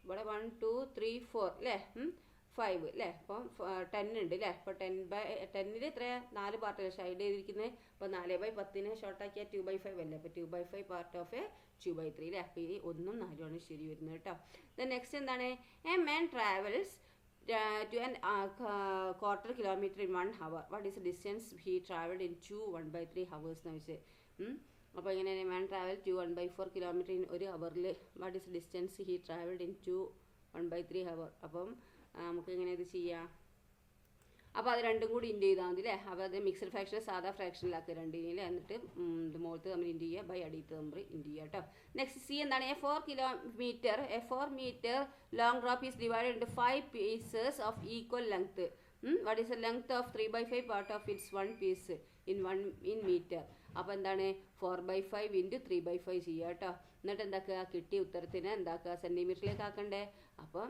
ഇവിടെ 1 2 3 4 അല്ലേ. 5 അല്ലേ. അപ്പം 10 ഉണ്ട് അല്ലേ. അപ്പോൾ 10ൽ എത്ര? 4 പാർട്ടല്ലേ ഷെയ്ഡ് ചെയ്തിരിക്കുന്നത്. അപ്പോൾ 4/10 ഷോർട്ടാക്കിയാൽ 2/5 അല്ലേ. അപ്പോൾ 2/5 പാർട്ട് ഓഫ് 2/3 അല്ലേ. അപ്പോൾ ഈ 1ഉം 4ഉം ആണ് ശരി വരുന്നത് കേട്ടോ. ദെൻ നെക്സ്റ്റ് എന്താണ്? A man travels to an quarter kilometer in 1 hour. What is the distance he travelled in 1/3 hours എന്ന് വെച്ചാൽ അപ്പോൾ ഇങ്ങനെ മാൻ ട്രാവൽ 1/4 കിലോമീറ്റർ ഇൻ 1 ഹവറിൽ. What is distance he travelled in 1/3 hour. അപ്പം നമുക്ക് എങ്ങനെ ഇത് ചെയ്യാം? അപ്പോൾ അത് രണ്ടും കൂടി ഇൻറ്റു ചെയ്താൽ മതി അല്ലേ. അപ്പോൾ അത് മിക്സഡ് ഫ്രാക്ഷൻ സാധാ ഫ്രാക്ഷനിലാക്കുക രണ്ടിനിൽ. എന്നിട്ട് മുകളിൽ നമ്മൾ ഇൻറ്റു ചെയ്യുക, ബൈ അടിയത്ത് നമ്മൾ ഇൻറ്റു ചെയ്യുക കേട്ടോ. നെക്സ്റ്റ് സി എന്താണ്? A 4 meter long rope is divided into 5 pieces of equal length. What is the length of 3/5 part of its one piece in meter? അപ്പോൾ എന്താണ്? 4/5 ഇൻറ്റു 3/5 ചെയ്യുക കേട്ടോ. എന്നിട്ട് എന്താക്കുക? കിട്ടിയ ഉത്തരത്തിന് എന്താക്കുക? സെൻറ്റിമീറ്ററിലേക്ക് ആക്കണ്ടേ. അപ്പം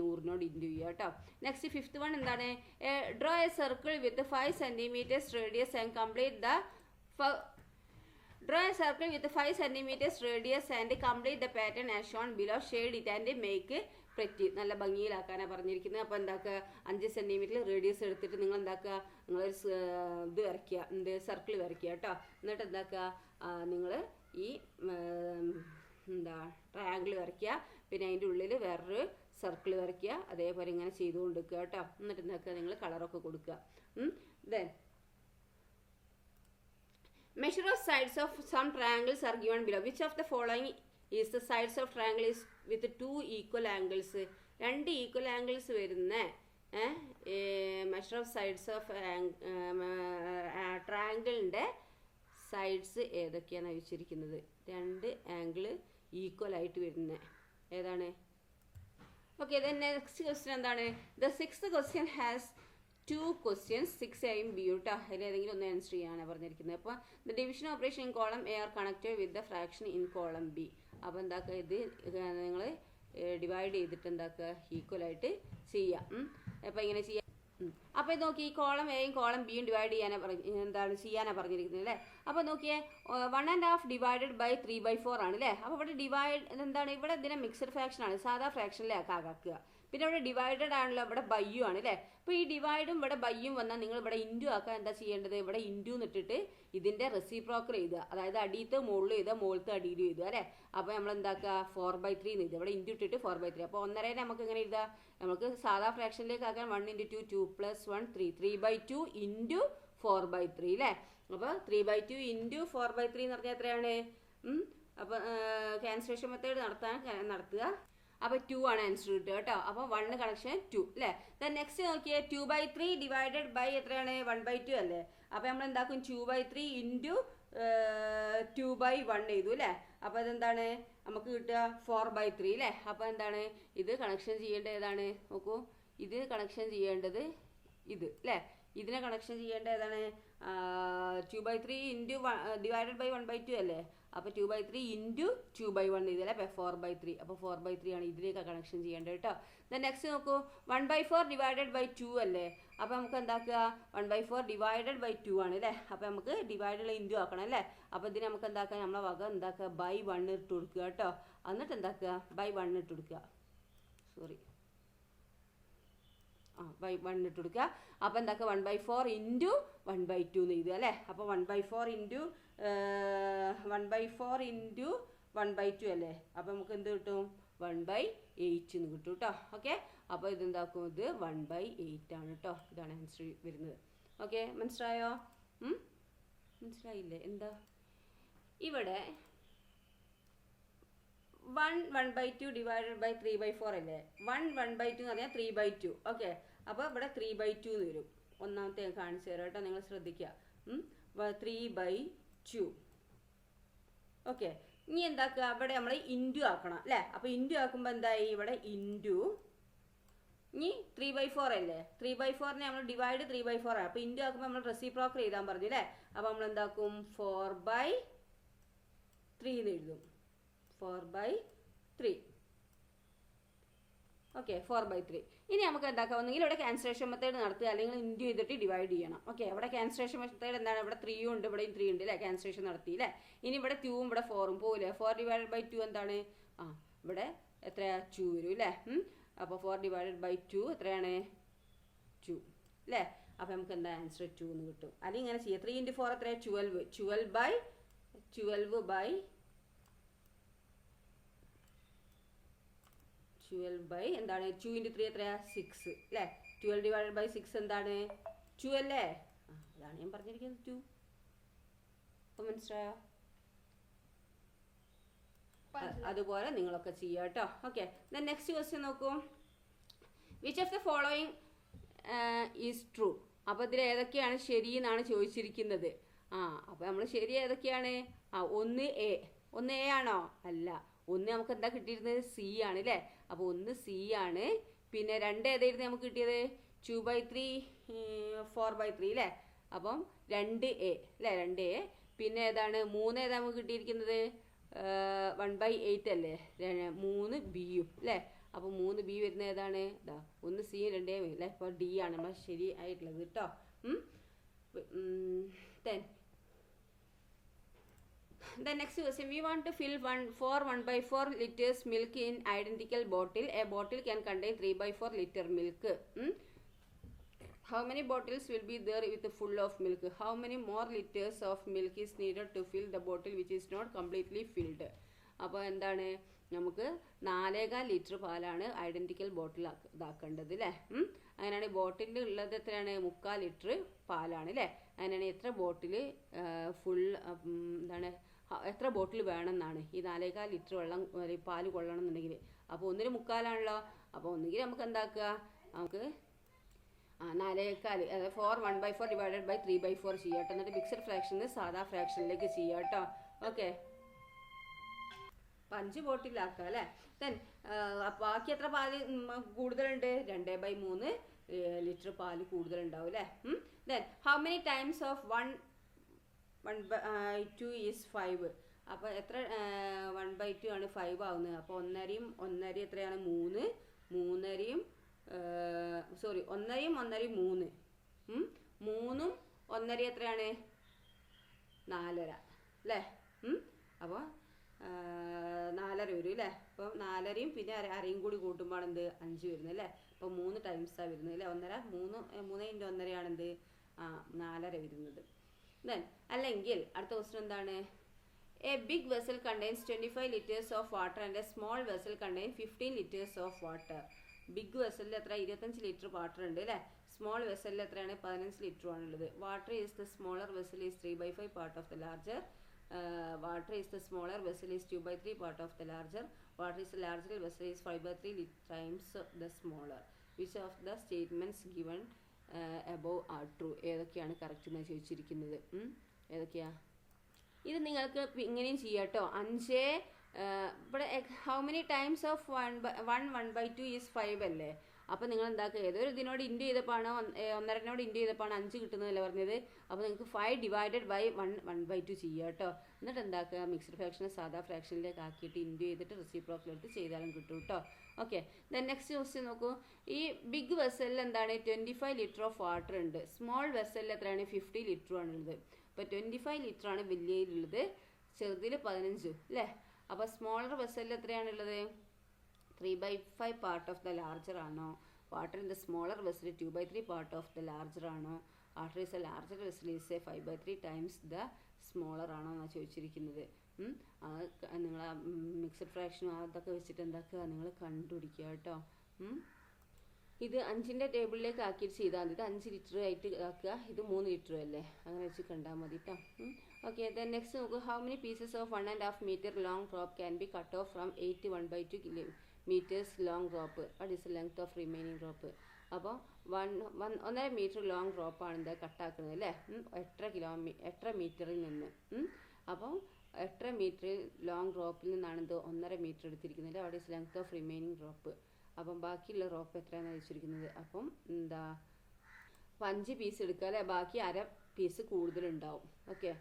100നോട് ഇൻറ്റു ചെയ്യുക കേട്ടോ. നെക്സ്റ്റ് 5th വൺ എന്താണ്? Draw A circle with 5 cm radius and complete the Draw a circle with 5 cm radius and complete the pattern as shown below. Shade it and make pretty. നല്ല ഭംഗിയിലാക്കാനാണ് പറഞ്ഞിരിക്കുന്നത്. അപ്പോൾ എന്താക്കുക? 5 cm റേഡിയസ് എടുത്തിട്ട് നിങ്ങൾ എന്താക്കുക? നിങ്ങളൊരു ഇത് വരയ്ക്കുക, സർക്കിൾ വരയ്ക്കുക കേട്ടോ. എന്നിട്ട് എന്താക്കുക? നിങ്ങൾ ഈ ട്രയാങ്കിൾ വരയ്ക്കുക. പിന്നെ അതിൻ്റെ ഉള്ളിൽ വേറൊരു സർക്കിൾ വരയ്ക്കുക. അതേപോലെ ഇങ്ങനെ ചെയ്തു കൊടുക്കുക കേട്ടോ. എന്നിട്ട് എന്താക്കുക? നിങ്ങൾ കളറൊക്കെ കൊടുക്കുക. Then measure of sides of some triangles are given below. Which of the following is the sides of triangle is with 2 equal angles. 2 equal angles വരുന്ന മെഷർ ഓഫ് സൈഡ്സ് ഓഫ് ട്രയാങ്കിളിൻ്റെ സൈഡ്സ് ഏതൊക്കെയാണ് വെച്ചിരിക്കുന്നത്? 2 ആംഗിൾ ഈക്വൽ ആയിട്ട് വരുന്ന ഏതാണ്? ഓക്കെ, ദെൻ നെക്സ്റ്റ് ക്വസ്റ്റ്യൻ എന്താണ്? The 6th question has 2 questions 6Aയും Bയും കേട്ടോ. അതിലേതെങ്കിലും ഒന്ന് ആൻസർ ചെയ്യാനാണ് പറഞ്ഞിരിക്കുന്നത്. അപ്പോൾ the division operation in column A are connected with the fraction in column B. അപ്പോൾ എന്താക്കുക, ഇത് നിങ്ങൾ ഡിവൈഡ് ചെയ്തിട്ട് എന്താക്കുക, ഈക്വലായിട്ട് ചെയ്യാം. അപ്പോൾ ഇങ്ങനെ ചെയ്യാം. അപ്പോൾ ഇത് നോക്കി, ഈ കോളം എയും കോളം ബിയും ഡിവൈഡ് ചെയ്യാനാണ് പറഞ്ഞിരിക്കുന്നത് അല്ലേ. അപ്പോൾ നോക്കിയേ, 1.5 ഡിവൈഡഡ് ബൈ 3/4 ആണ് അല്ലേ. അപ്പോൾ ഇവിടെ ഡിവൈഡ് എന്താണ്, ഇവിടെ ഇതിനെ മിക്സഡ് ഫ്രാക്ഷൻ ആണ്, സാധാ ഫ്രാക്ഷനിലേക്ക് ആക്കുക. പിന്നെ ഇവിടെ ഡിവൈഡഡ് ആണല്ലോ, ഇവിടെ ബയ്യും ആണ് അല്ലേ. അപ്പോൾ ഈ ഡിവൈഡും ഇവിടെ ബയ്യും വന്നാൽ നിങ്ങൾ ഇവിടെ ഇൻറ്റു ആക്കാൻ എന്താ ചെയ്യേണ്ടത്? ഇവിടെ ഇൻറ്റു എന്നിട്ടിട്ട് ഇതിൻ്റെ റെസിപ്രോക്കൽ എഴുതുക. അതായത് അടിയത്ത് മുകളിൽ എഴുതുക, മുകളിലത്തെ അടിയിൽ എഴുതുക അല്ലേ. അപ്പോൾ നമ്മൾ എന്താക്കുക, 4/3 എന്ന് എഴുതുക. ഇവിടെ ഇൻറ്റു ഇട്ടിട്ട് 4/3. അപ്പോൾ 1.5 നമുക്ക് എങ്ങനെ എഴുതുക? നമുക്ക് സാധാ ഫ്രാക്ഷനിലേക്ക് ആക്കാൻ 1 × 2 2 + 1 3 3/2 × 4/3 അല്ലേ. അപ്പോൾ 3/2 × 4/3 എന്ന് പറഞ്ഞാൽ എത്രയാണ്? അപ്പോൾ ക്യാൻസലേഷൻ മെത്തേഡ് നടത്തുക. അപ്പോൾ 2 ആണ് ആൻസർ കിട്ടുക കേട്ടോ. അപ്പോൾ 1 കണക്ഷൻ 2 അല്ലേ. ദെൻ നെക്സ്റ്റ് നോക്കിയേ, 2/3 ഡിവൈഡഡ് ബൈ എത്രയാണ്? 1/2 അല്ലേ. അപ്പോൾ നമ്മൾ എന്താക്കും, 2/3 × 2/1 എഴുതു അല്ലേ. അപ്പോൾ അതെന്താണ് നമുക്ക് കിട്ടുക? 4/3 അല്ലേ. അപ്പോൾ എന്താണ് ഇത് കണക്ഷൻ ചെയ്യേണ്ടത്? ഏതാണ് നോക്കൂ, ഇത് കണക്ഷൻ ചെയ്യേണ്ടത് ഇത് അല്ലേ. ഇതിനെ കണക്ഷൻ ചെയ്യേണ്ടത് ഏതാണ്? 2/3 ഡിവൈഡഡ് ബൈ 1/2 അല്ലേ. അപ്പോൾ 2/3 × 2/1 ചെയ്തല്ലേ. അപ്പോൾ 4/3. അപ്പോൾ 4/3 ആണ് ഇതിലേക്ക് കണക്ഷൻ ചെയ്യേണ്ടത് കേട്ടോ. ദെൻ നെക്സ്റ്റ് നോക്കൂ, 1/4 ഡിവൈഡഡ് ബൈ 2 അല്ലേ. അപ്പോൾ നമുക്ക് എന്താക്കുക, 1/4 ഡിവൈഡഡ് ബൈ 2 ആണ് അല്ലേ. അപ്പോൾ നമുക്ക് ഡിവൈഡുള്ള ഇൻറ്റു ആക്കണം അല്ലേ. അപ്പോൾ ഇതിന് നമുക്ക് എന്താക്കുക, നമ്മളെ വക എന്താക്കുക, ബൈ 1 ഇട്ട് കൊടുക്കുക കേട്ടോ. എന്നിട്ട് എന്താക്കുക, ബൈ 1 ഇട്ട് കൊടുക്കുക. സോറി, ബൈ 1 ഇട്ട് കൊടുക്കുക. അപ്പോൾ എന്താക്കുക, 1/4 × 1/2 എന്ന് എഴുതുക അല്ലേ. അപ്പോൾ 1/4 × 1/2 അല്ലേ. അപ്പോൾ നമുക്ക് എന്ത് കിട്ടും? 1/8 എന്ന് കിട്ടും കേട്ടോ. ഓക്കെ, അപ്പോൾ ഇതെന്താക്കും, ഇത് 1/8 ആണ് കേട്ടോ. ഇതാണ് ആൻസർ വരുന്നത്. ഓക്കെ, മനസ്സിലായോ? മനസ്സിലായില്ലേ? എന്താ ഇവിടെ 1/2 ഡിവൈഡഡ് ബൈ 3/4 അല്ലേ. 1/2 എന്ന് പറഞ്ഞാൽ 3/2. ഓക്കെ, അപ്പോൾ ഇവിടെ 3/2 എന്ന് വരും. ഒന്നാമത്തെ ഞാൻ കാണിച്ചു തരാം കേട്ടോ, നിങ്ങൾ ശ്രദ്ധിക്കുക. 3/2. ഓക്കെ, ഇനി എന്താക്കുക, ഇവിടെ നമ്മൾ ഇൻറ്റു ആക്കണം അല്ലേ. അപ്പോൾ ഇൻറ്റു ആക്കുമ്പോൾ എന്തായി, ഇവിടെ ഇൻറ്റു ഇനി 3/4 അല്ലേ. 3/4നെ നമ്മൾ ഡിവൈഡ് 3/4 ആണ്. അപ്പോൾ ഇൻറ്റു ആക്കുമ്പോൾ നമ്മൾ റെസിപ്രോക്കൽ എഴുതാൻ പറഞ്ഞു അല്ലേ. അപ്പോൾ നമ്മൾ എന്താക്കും, 4/3 എന്ന് എഴുതും. 4/3. ഓക്കെ, 4/3. ഇനി നമുക്ക് എന്താക്കാം, ഒന്നെങ്കിൽ ഇവിടെ ക്യാൻസലേഷൻ മെത്തേഡ് നടത്തുക, അല്ലെങ്കിൽ ഇൻറ്റു ചെയ്തിട്ട് ഡിവൈഡ് ചെയ്യണം. ഓക്കെ, ഇവിടെ ക്യാൻസലേഷൻ മെത്തേഡ് എന്താണ്, ഇവിടെ 3 ഉണ്ട്, ഇവിടെയും 3 ഉണ്ട് അല്ലേ. ക്യാൻസലേഷൻ നടത്തി അല്ലേ. ഇനി ഇവിടെ 2ഉം ഇവിടെ 4ഉം പോകില്ലേ. 4 ഡിവൈഡഡ് ബൈ 2 എന്താണ്? ഇവിടെ എത്രയാ? 2 വരും അല്ലേ. അപ്പോൾ 4 ഡിവൈഡഡ് ബൈ 2 എത്രയാണ്? 2 അല്ലേ. അപ്പോൾ നമുക്ക് എന്താ ആൻസർ 2 എന്ന് കിട്ടും. അല്ലെങ്കിൽ ഇങ്ങനെ ചെയ്യാം, 3 × 4 എത്രയാണ്? 12. 12 എന്താണ്? 2 × 3 എത്രയാ? 6 അല്ലേ. 12 ഡിവൈഡഡ് ബൈ 6 എന്താണ്? 2 അല്ലേ. അതാണ് ഞാൻ പറഞ്ഞിരിക്കുന്നത്, 2. അപ്പോൾ മനസ്സിലായോ? അതുപോലെ നിങ്ങളൊക്കെ ചെയ്യുക കേട്ടോ. ഓക്കെ, ദെൻ നെക്സ്റ്റ് ക്വസ്റ്റ്യൻ നോക്കൂ. Which of the following is true. അപ്പോൾ ഇതിൽ ഏതൊക്കെയാണ് ശരി എന്നാണ് ചോദിച്ചിരിക്കുന്നത്. അപ്പോൾ നമ്മൾ ശരി ഏതൊക്കെയാണ്? 1 A ആണോ? അല്ല. 1 നമുക്ക് എന്താ കിട്ടിയിരുന്നത്? C ആണ് അല്ലേ. അപ്പോൾ 1 C ആണ്. പിന്നെ 2 ഏതായിരുന്നു നമുക്ക് കിട്ടിയത്? 2/3 4/3 അല്ലേ. അപ്പം 2A അല്ലേ, 2A. പിന്നെ ഏതാണ്? 3 ഏതാ നമുക്ക് കിട്ടിയിരിക്കുന്നത്? 1/8 അല്ലേ. 3 Bയും അല്ലേ. അപ്പോൾ 3 B വരുന്നത് ഏതാണ്? ഇതാ 1 C 2A അല്ലേ. അപ്പോൾ D ആണ് നമ്മൾ ശരിയായിട്ടുള്ളത് കേട്ടോ. The next question, we want to fill 1/4 liters milk in identical bottle. A bottle can contain 3/4 liter milk. How many bottles will be there with full of milk? How many more liters of milk is needed to fill the bottle which is not completely filled? അപ്പോൾ എന്താണ്, നമുക്ക് 4.25 ലിറ്റർ പാലാണ് ഐഡൻറ്റിക്കൽ ബോട്ടിൽ ഇതാക്കേണ്ടത് അല്ലേ. അങ്ങനെയാണ് ബോട്ടിൽ ഉള്ളത് എത്രയാണ്? 3/4 ലിറ്റർ പാലാണ് അല്ലേ. അങ്ങനെയാണ് എത്ര ബോട്ടിൽ ഫുൾ എന്താണ് എത്ര ബോട്ടിൽ വേണമെന്നാണ് ഈ 4.25 ലിറ്റർ വെള്ളം പാല് കൊള്ളണം എന്നുണ്ടെങ്കിൽ. അപ്പോൾ 1.25 അപ്പോൾ ഒന്നുകിൽ നമുക്ക് എന്താക്കുക, നമുക്ക് 4.25 അതായത് 1/4 ഡിവൈഡഡ് ബൈ 3/4 ചെയ്യാം കേട്ടോ. എന്നിട്ട് മിക്സഡ് ഫ്രാക്ഷനിൽ സാധാ ഫ്രാക്ഷനിലേക്ക് ചെയ്യാം കേട്ടോ. ഓക്കെ, 5 ബോട്ടിലാക്കാം അല്ലേ. ദെൻ ബാക്കി എത്ര പാല് കൂടുതലുണ്ട്? 2/3 ലിറ്റർ പാല് കൂടുതലുണ്ടാവും അല്ലേ. Then how many times of 1/2 is 5. അപ്പോൾ എത്ര 1/2 ആണ് 5 ആവുന്നത്. അപ്പോൾ 1.5യും 1.5 എത്രയാണ്? 3. 3.5യും 1.5യും 1.5യും 3. 3ഉം 1.5 എത്രയാണ്? 4.5 അല്ലേ. അപ്പോൾ 4.5 വരും അല്ലേ. അപ്പോൾ 4.5യും പിന്നെ അരയും കൂടി കൂട്ടുമ്പോൾ എന്ത് 5 വരുന്നത് അല്ലേ. അപ്പോൾ 3 ടൈംസാണ് വരുന്നത് അല്ലേ. 1.5 3 × 1.5 ആണെന്ത് 4.5 വരുന്നത്. ദെൻ അല്ലെങ്കിൽ അടുത്ത ക്വസ്റ്റ്യൻ എന്താണ്? A big vessel contains 25 liters of water and a small vessel contain 15 liters of water. Big വെസലിൽ എത്ര? 25 ലിറ്റർ വാട്ടർ ഉണ്ട് അല്ലേ. സ്മോൾ വെസലിൽ എത്രയാണ്? 15 ലിറ്റർ ആണുള്ളത്. Water is the smaller vessel is 3/5 part of the larger. Water is the smaller vessel is 2/3 part of the larger. Water is the larger vessel is 5/3 times the smaller. Which of the statements given above are true? ഏതൊക്കെയാണ് കറക്റ്റ് എന്ന് ചോദിച്ചിരിക്കുന്നത്? ഏതൊക്കെയാ? ഇത് നിങ്ങൾക്ക് ഇങ്ങനെയും ചെയ്യാം കേട്ടോ. 5 ഇവിടെ how many times of 1/2 is 5 അല്ലേ. അപ്പോൾ നിങ്ങൾ എന്താക്കുക, ഏതൊരു ഇതിനോട് ഇൻറ്റു ചെയ്തപ്പോഴാണ് 1.5നോട് ഇൻറ്റു ചെയ്തപ്പോഴാണ് 5 കിട്ടുന്നതല്ലേ പറഞ്ഞത്. അപ്പോൾ നിങ്ങൾക്ക് 5 ഡിവൈഡഡ് ബൈ 1/2 ചെയ്യുക കേട്ടോ. എന്നിട്ട് എന്താക്കുക, മിക്സ്ഡ് ഫ്രാക്ഷനെ സാധാ ഫ്രാക്ഷനിലേക്ക് ആക്കിയിട്ട് ഇൻറ്റു ചെയ്തിട്ട് റെസിപ്രോക്കലെടുത്ത് ചെയ്താലും കിട്ടും കേട്ടോ. ഓക്കെ, ദെൻ നെക്സ്റ്റ് ക്വസ്റ്റ്യൻ നോക്കൂ. ഈ ബിഗ് വെസലിൽ എന്താണ് 25 ലിറ്റർ ഓഫ് വാട്ടർ ഉണ്ട്. സ്മോൾ വെസലിൽ എത്രയാണ്? 50 ലിറ്റർ ആണുള്ളത്. അപ്പോൾ 25 ലിറ്റർ ആണ് വലിയതിലുള്ളത്, ചെറുതിൽ 15 അല്ലേ. അപ്പോൾ സ്മോളർ വെസലിൽ എത്രയാണുള്ളത്? 3/5 പാർട്ട് ഓഫ് ദ ലാർജർ ആണോ? Water in the smaller vessel 2/3 part of the larger ആണോ? Water is a larger vessel is a 5/3 times the smaller ആണോ എന്നാണ് ചോദിച്ചിരിക്കുന്നത്. നിങ്ങൾ ആ മിക്സഡ് ഫ്രാക്ഷനും അതൊക്കെ വെച്ചിട്ട് എന്താക്കുക, നിങ്ങൾ കണ്ടുപിടിക്കുക കേട്ടോ. ഇത് 5ൻ്റെ ടേബിളിലേക്ക് ആക്കിയിട്ട് ചെയ്താൽ മതി. ഇത് 5 ലിറ്റർ ആയിട്ട് ആക്കുക, ഇത് 3 ലിറ്റർ അല്ലേ, അങ്ങനെ വെച്ച് കണ്ടാൽ മതി കേട്ടോ. ഓക്കെ, ദെൻ നെക്സ്റ്റ് നോക്കൂ. How many pieces of 1.5 meter long rope can be cut off from 8 1/2 meters long rope? What is the length of remaining rope? അപ്പോൾ 1.5 meter ലോങ് റോപ്പാണ് എന്താ കട്ടാക്കുന്നത് അല്ലേ. എത്ര മീറ്ററിൽ നിന്ന്. അപ്പോൾ 8 meter ലോങ് റോപ്പിൽ നിന്നാണ് ഇത് 1.5 meter എടുത്തിരിക്കുന്നത്. What is length of remaining rope? അപ്പം ബാക്കിയുള്ള റോപ്പ് എത്രയാണെന്ന് വെച്ചിരിക്കുന്നത്. അപ്പം എന്താ 5 പീസ് എടുക്കുക അല്ലേ, ബാക്കി അര പീസ് കൂടുതലുണ്ടാവും. ഓക്കെ,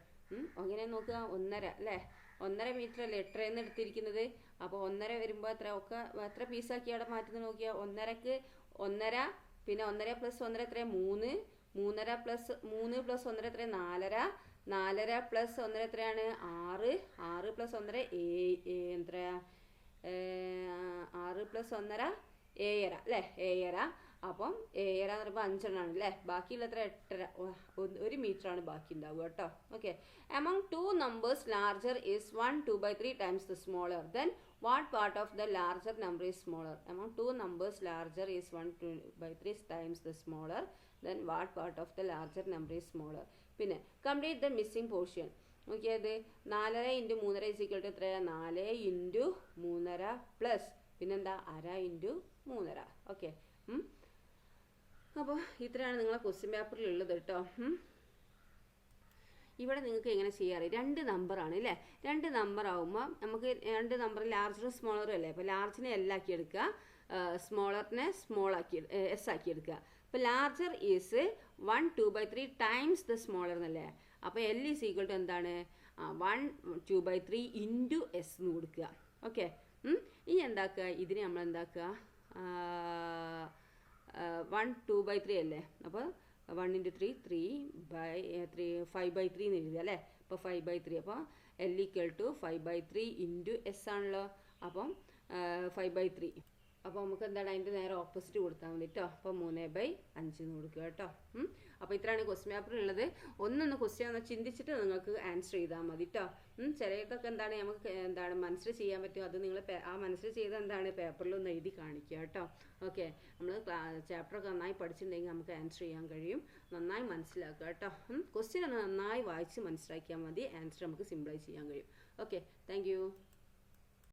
അങ്ങനെ നോക്കുക. 1.5 അല്ലേ, 1.5 meter അല്ലേ 8 എടുത്തിരിക്കുന്നത്. അപ്പോൾ 1.5 വരുമ്പോൾ എത്ര പീസാക്കി അവിടെ മാറ്റുന്നത് നോക്കിയാൽ 1.5ക്ക് 1.5 പിന്നെ 1.5 + 1.5 എത്ര? 3. 3.5 + 3 + 1.5 എത്ര? 4.5. 4.5 + 1.5 എത്രയാണ്? 6. 6 + 1.5 എത്രയാ? 6 + 1.5 7.5 അല്ലേ, 7.5. അപ്പം 7.5 എന്ന് പറയുമ്പോൾ 5 എണ്ണമാണ് അല്ലേ. ബാക്കിയുള്ള എത്ര? 8.5. 1 മീറ്ററാണ് ബാക്കി ഉണ്ടാവുക കേട്ടോ. Okay, among 2 numbers larger is 1 2/3 times the smaller, then what part of the larger number is smaller? Among 2 numbers larger is 1 2/3 times the smaller, then what part of the larger number is smaller? പിന്നെ complete the missing portion. നോക്കിയത് 4.5 × 3.5 എത്രയാണ്? 4 × 3.5 പ്ലസ് പിന്നെന്താ 1/2 × 3.5. ഓക്കെ, അപ്പോൾ ഇത്രയാണ് നിങ്ങളെ ക്വസ്റ്റ്യൻ പേപ്പറിലുള്ളത് കേട്ടോ. ഇവിടെ നിങ്ങൾക്ക് എങ്ങനെ ചെയ്യാറ്? 2 നമ്പറാണ് അല്ലേ. 2 നമ്പർ ആകുമ്പോൾ നമുക്ക് 2 നമ്പർ ലാർജറും സ്മോളറും അല്ലേ. അപ്പോൾ ലാർജിനെ L ആക്കി എടുക്കുക, സ്മോളറിനെ സ്മോൾ ആക്കി S ആക്കി എടുക്കുക. അപ്പോൾ larger is 1 2/3 times the smaller എന്നല്ലേ. അപ്പോൾ L ഈസ് ഈക്വൽ ടു എന്താണ്? 1 2/3 × S എന്ന് കൊടുക്കുക. ഓക്കെ, ഇനി എന്താക്കുക, ഇതിനെ നമ്മൾ എന്താക്കുക, 1 2/3 അല്ലേ. അപ്പോൾ 1 × 3 3/3 5/3 എന്ന് എഴുതുക അല്ലേ. അപ്പോൾ 5/3. അപ്പോൾ L = 5/3 × S ആണല്ലോ. അപ്പം 5/3 അപ്പോൾ നമുക്ക് എന്താണ് അതിൻ്റെ നേരെ ഓപ്പോസിറ്റ് കൊടുത്താൽ മതി കേട്ടോ. അപ്പോൾ 3/5 കൊടുക്കുക കേട്ടോ. അപ്പോൾ ഇത്രയാണ് ക്വസ്റ്റ്യൻ പേപ്പറിലുള്ളത്. ഒന്നൊന്ന് ക്വസ്റ്റ്യൻ ഒന്ന് ചിന്തിച്ചിട്ട് നിങ്ങൾക്ക് ആൻസർ ചെയ്താൽ മതി കേട്ടോ. ചിലതൊക്കെ എന്താണ് നമുക്ക് എന്താണ് മനസ്സിൽ ചെയ്യാൻ പറ്റും, അത് നിങ്ങൾ ആ മനസ്സിൽ ചെയ്ത് എന്താണ് പേപ്പറിലൊന്ന് എഴുതി കാണിക്കുക കേട്ടോ. ഓക്കെ, നമ്മൾ ചാപ്റ്ററൊക്കെ നന്നായി പഠിച്ചിട്ടുണ്ടെങ്കിൽ നമുക്ക് ആൻസർ ചെയ്യാൻ കഴിയും. നന്നായി മനസ്സിലാക്കുക കേട്ടോ. ക്വസ്റ്റ്യൻ ഒന്ന് നന്നായി വായിച്ച് മനസ്സിലാക്കിയാൽ മതി, ആൻസർ നമുക്ക് സിമ്പിളായി ചെയ്യാൻ കഴിയും. Okay, thank